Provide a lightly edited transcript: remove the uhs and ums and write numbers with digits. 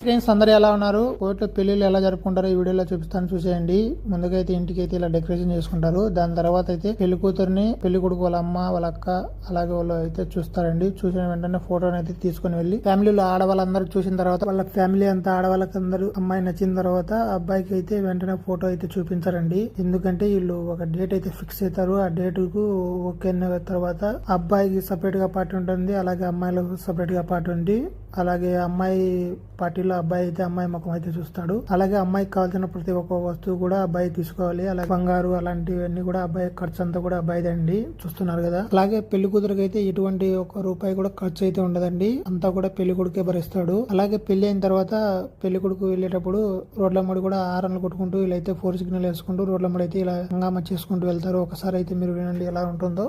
Friends అందరు ఎలా ఉన్నారు? కోర్టులో పెళ్లిళ్ళు ఎలా జరుపుకుంటారో ఈ వీడియోలో చూపిస్తాను, చూసేయండి. ముందుగా అయితే ఇంటికి అయితే ఇలా డెకరేషన్ చేసుకుంటారు. దాని తర్వాత అయితే పెళ్లి కూతురుని పెళ్లి కొడుకు వాళ్ళ అమ్మ వాళ్ళ అక్క అలాగే వాళ్ళు అయితే చూస్తారండి. చూసిన వెంటనే ఫోటోని అయితే తీసుకుని వెళ్ళి ఫ్యామిలీలో ఆడవాళ్ళందరూ చూసిన తర్వాత వాళ్ళ ఫ్యామిలీ అంతా ఆడవాళ్ళకందరూ అమ్మాయి నచ్చిన తర్వాత అబ్బాయికి అయితే వెంటనే ఫోటో అయితే చూపించారండి. ఎందుకంటే వీళ్ళు ఒక డేట్ అయితే ఫిక్స్ అవుతారు. ఆ డేట్ కు ఓకే అన్న తర్వాత అబ్బాయికి సపరేట్ గా పార్టీ ఉంటుంది, అలాగే అమ్మాయిలకు సపరేట్ గా పార్టీ ఉంది. అలాగే అమ్మాయి పార్టీలో అబ్బాయి అయితే అమ్మాయి ముఖం అయితే చూస్తాడు. అలాగే అమ్మాయికి కావాల్సిన ప్రతి ఒక్క వస్తువు కూడా అబ్బాయి తీసుకోవాలి. అలాగే బంగారు అలాంటివన్నీ కూడా అబ్బాయి ఖర్చు అంతా కూడా అబ్బాయిదండి, చూస్తున్నారు కదా. అలాగే పెళ్లి కూతురికి అయితే ఎటువంటి ఒక రూపాయి కూడా ఖర్చు అయితే ఉండదండి, అంతా కూడా పెళ్లి కొడుకే భరిస్తాడు. అలాగే పెళ్లి అయిన తర్వాత పెళ్లి కొడుకు వెళ్ళేటప్పుడు రోడ్ల మడి కూడా ఆరన్లు కొట్టుకుంటూ వీళ్ళైతే 4 సిగ్నల్ వేసుకుంటూ రోడ్ల మడి అయితే ఇలా హంగామా చేసుకుంటూ వెళ్తారు. ఒకసారి అయితే మీరు వినండి ఎలా ఉంటుందో.